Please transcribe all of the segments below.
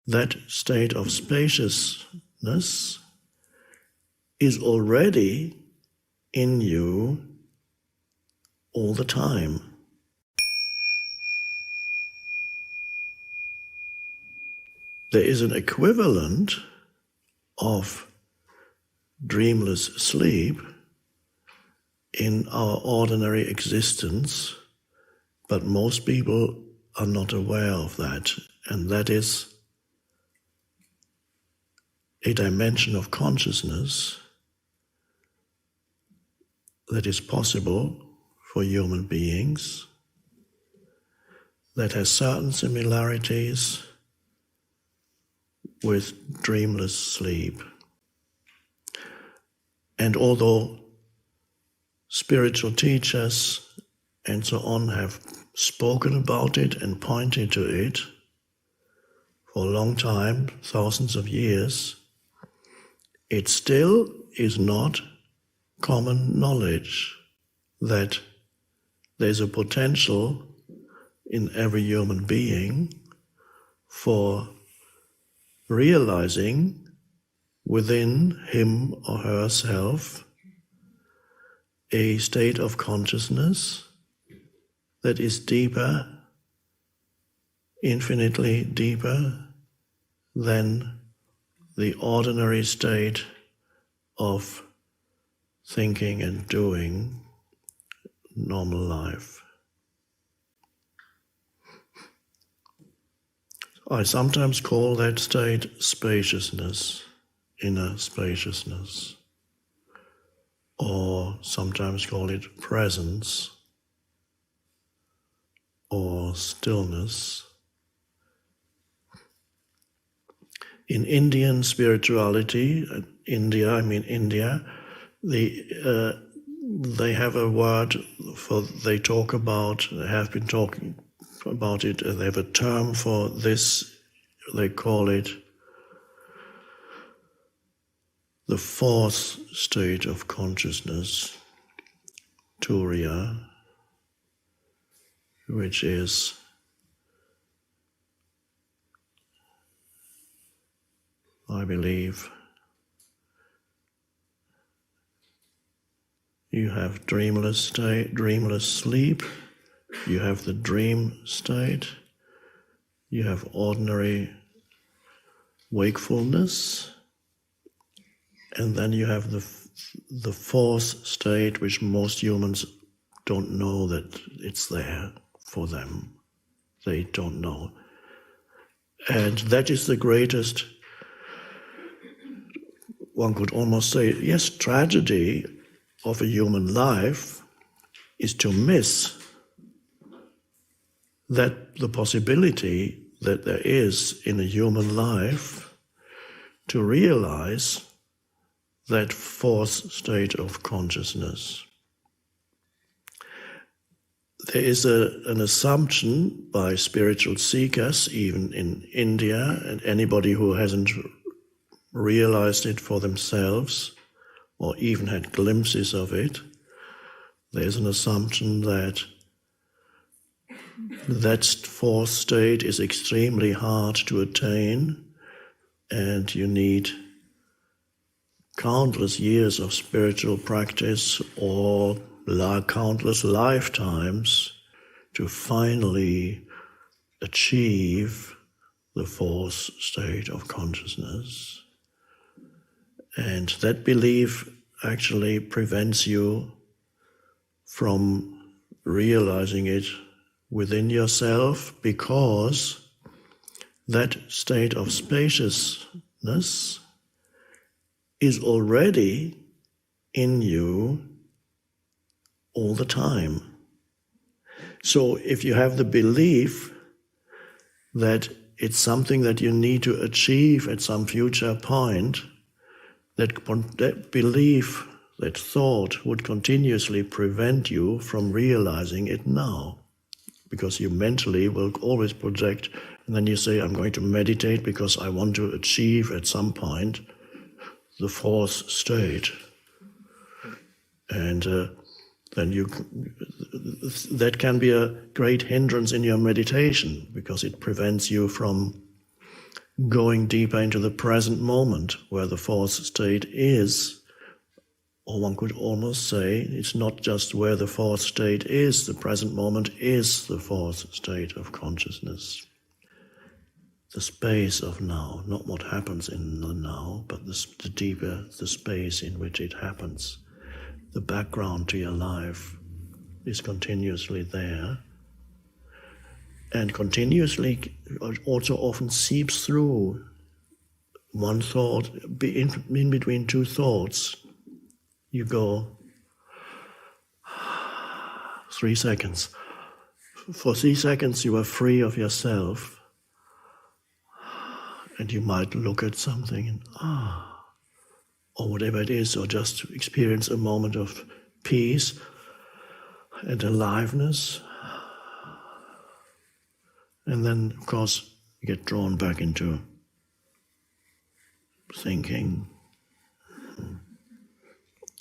that state of spaciousness is already in you all the time. There is an equivalent of dreamless sleep in our ordinary existence, but most people are not aware of that, and that is a dimension of consciousness that is possible for human beings, that has certain similarities with dreamless sleep. And although spiritual teachers and so on have spoken about it and pointed to it for a long time, thousands of years, it still is not common knowledge that there's a potential in every human being for realizing within him or herself a state of consciousness that is deeper, infinitely deeper than the ordinary state of thinking and doing normal life. I sometimes call that state spaciousness, inner spaciousness, or sometimes call it presence or stillness. In Indian spirituality, India, they have a word for, they talk about, they have been talking about it, they have a term for this, they call it the fourth state of consciousness, Turiya, which is I believe you have dreamless state, dreamless sleep, you have the dream state, you have ordinary wakefulness, and then you have the fourth state, which most humans don't know that it's there for them. They don't know. And that is the greatest, one could almost say, yes, tragedy of a human life is to miss that the possibility that there is in a human life to realize that fourth state of consciousness. There is an assumption by spiritual seekers, even in India, and anybody who hasn't realized it for themselves or even had glimpses of it, there's an assumption that that fourth state is extremely hard to attain, and you need countless years of spiritual practice or countless lifetimes to finally achieve the fourth state of consciousness. And that belief actually prevents you from realizing it within yourself, because that state of spaciousness is already in you all the time. So if you have the belief that it's something that you need to achieve at some future point, that belief, that thought would continuously prevent you from realizing it now, because you mentally will always project, and then you say, I'm going to meditate because I want to achieve at some point the fourth state. And then that can be a great hindrance in your meditation, because it prevents you from going deeper into the present moment where the fourth state is. Or one could almost say it's not just where the fourth state is, the present moment is the fourth state of consciousness. The space of now, not what happens in the now, but the deeper the space in which it happens. The background to your life is continuously there, and continuously also often seeps through one thought, in between two thoughts. You go 3 seconds. For 3 seconds you are free of yourself, and you might look at something and or whatever it is, or just experience a moment of peace and aliveness. And then, of course, you get drawn back into thinking.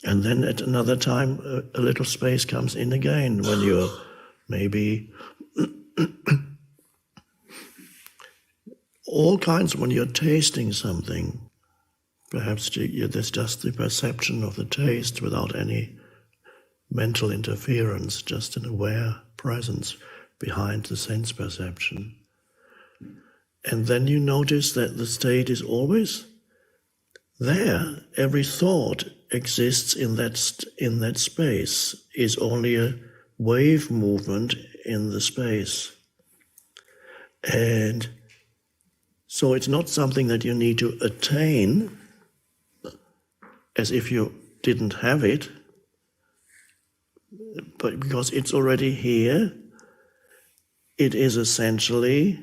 And then at another time, a little space comes in again when you're maybe all kinds, when you're tasting something. Perhaps there's just the perception of the taste without any mental interference, just an aware presence behind the sense perception. And then you notice that the state is always there. Every thought exists in that space, is only a wave movement in the space. And so it's not something that you need to attain as if you didn't have it, but because it's already here, it is essentially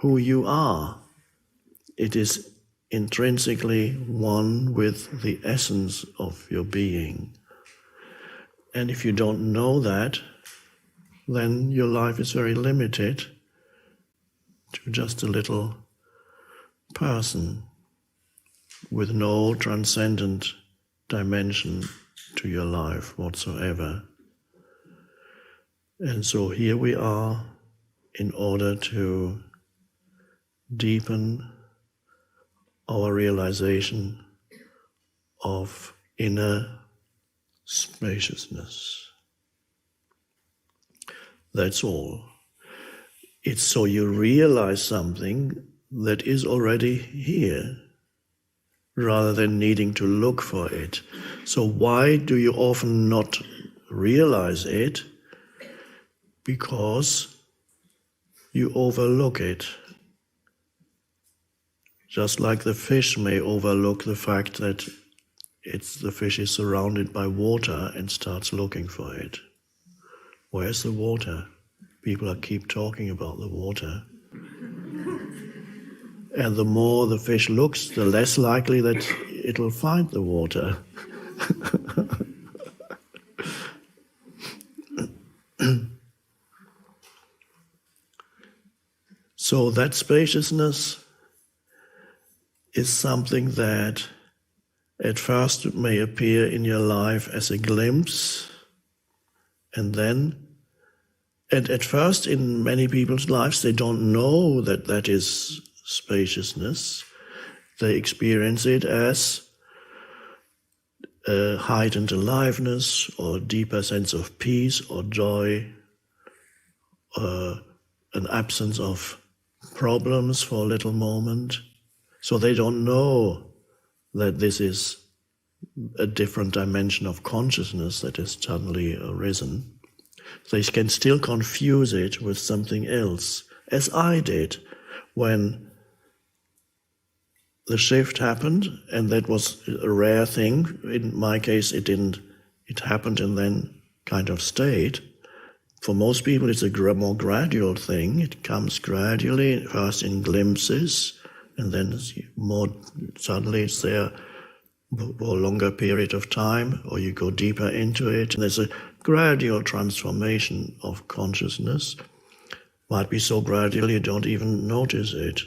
who you are. It is intrinsically one with the essence of your being. And if you don't know that, then your life is very limited to just a little person with no transcendent dimension to your life whatsoever. And so here we are in order to deepen our realization of inner spaciousness. That's all. It's so you realize something that is already here, rather than needing to look for it. So why do you often not realize it? Because you overlook it. Just like the fish may overlook the fact that the fish is surrounded by water and starts looking for it. Where's the water? People keep talking about the water. And the more the fish looks, the less likely that it'll find the water. So that spaciousness is something that at first may appear in your life as a glimpse, and at first in many people's lives they don't know that that is spaciousness. They experience it as a heightened aliveness or deeper sense of peace or joy, an absence of problems for a little moment. So they don't know that this is a different dimension of consciousness that has suddenly arisen. They can still confuse it with something else, as I did when the shift happened, and that was a rare thing. In my case, it happened and then kind of stayed. For most people, it's a more gradual thing. It comes gradually, first in glimpses, and then more suddenly it's there for a longer period of time, or you go deeper into it. And there's a gradual transformation of consciousness. Might be so gradual you don't even notice it.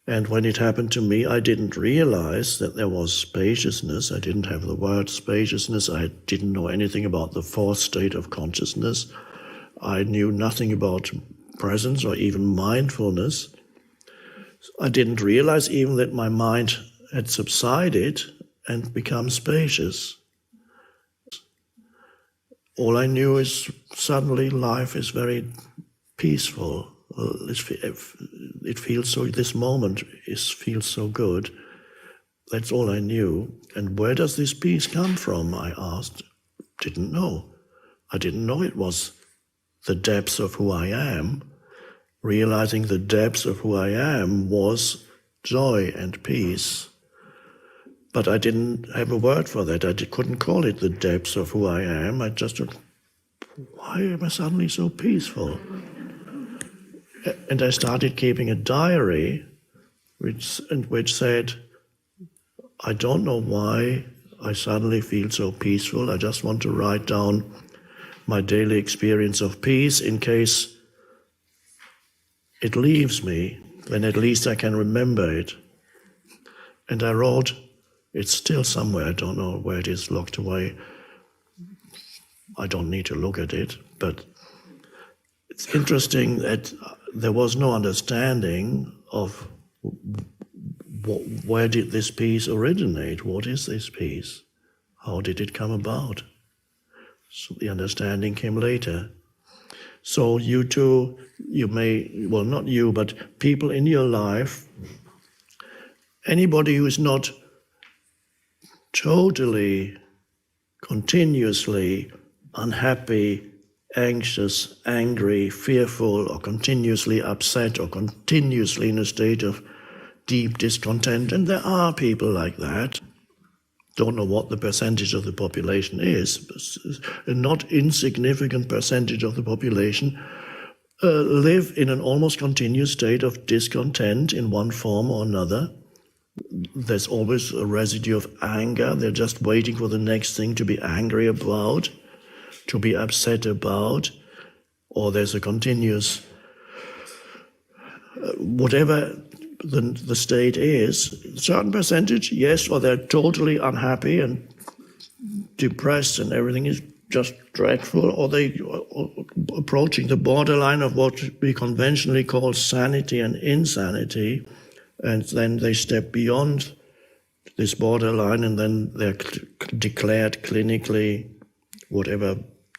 And when it happened to me, I didn't realize that there was spaciousness. I didn't have the word spaciousness. I didn't know anything about the fourth state of consciousness. I knew nothing about presence or even mindfulness. I didn't realize even that my mind had subsided and become spacious. All I knew is suddenly life is very peaceful. It feels so, this moment feels so good. That's all I knew. And where does this peace come from, I asked. Didn't know. I didn't know it was the depths of who I am. Realizing the depths of who I am was joy and peace. But I didn't have a word for that. I couldn't call it the depths of who I am. I just thought, why am I suddenly so peaceful? And I started keeping a diary which said, I don't know why I suddenly feel so peaceful. I just want to write down my daily experience of peace in case it leaves me, then at least I can remember it. And I wrote, it's still somewhere, I don't know where it is, locked away. I don't need to look at it, but it's interesting that there was no understanding of where did this peace originate? What is this peace? How did it come about? So the understanding came later. So you too, you may, well, not you, but people in your life, anybody who is not totally, continuously unhappy, anxious, angry, fearful, or continuously upset, or continuously in a state of deep discontent, and there are people like that. Don't know what the percentage of the population is, but a not insignificant percentage of the population live in an almost continuous state of discontent in one form or another. There's always a residue of anger. They're just waiting for the next thing to be angry about, to be upset about, or there's a continuous, whatever the state is, a certain percentage, yes, or they're totally unhappy and depressed and everything is just dreadful, or they approaching the borderline of what we conventionally call sanity and insanity, and then they step beyond this borderline and then they're declared clinically whatever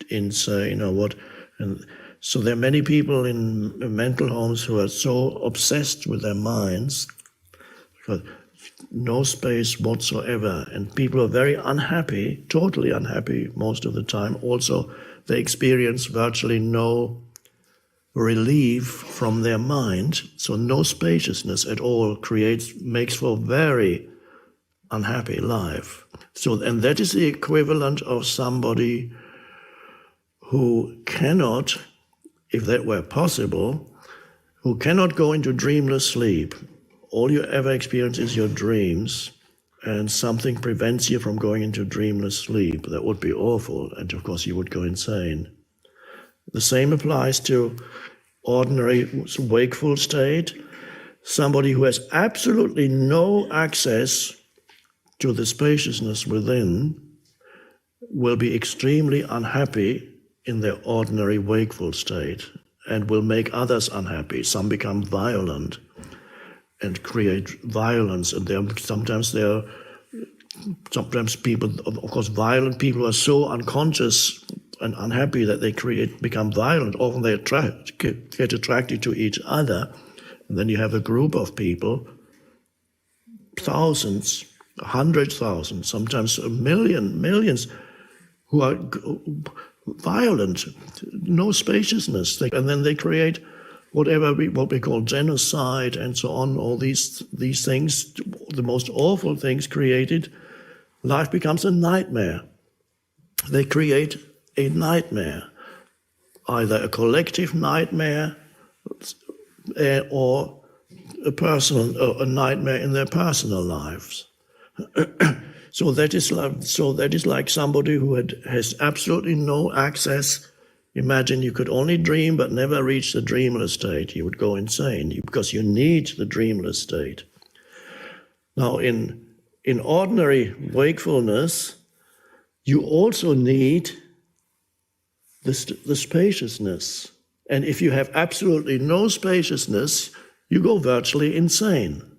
insane or what. And so there are many people in mental homes who are so obsessed with their minds, no space whatsoever, and people are very unhappy, totally unhappy most of the time. Also, they experience virtually no relief from their mind, so no spaciousness at all makes for a very unhappy life. So, and that is the equivalent of somebody who cannot, if that were possible, who cannot go into dreamless sleep. All you ever experience is your dreams, and something prevents you from going into dreamless sleep. That would be awful, and of course you would go insane. The same applies to ordinary wakeful state. Somebody who has absolutely no access to the spaciousness within will be extremely unhappy in their ordinary wakeful state and will make others unhappy. Some become violent and create violence, and sometimes people, of course, violent people are so unconscious and unhappy that they become violent. Often they get attracted to each other, and then you have a group of people, thousands, 100,000, sometimes millions, who are violent, no spaciousness, and then they create what we call genocide and so on. All these things, the most awful things created. Life becomes a nightmare. They create a nightmare, either a collective nightmare or a nightmare in their personal lives. So that is like somebody who has absolutely no access. Imagine you could only dream but never reach the dreamless state. You would go insane because you need the dreamless state. Now, in ordinary wakefulness, you also need the spaciousness. And if you have absolutely no spaciousness, you go virtually insane.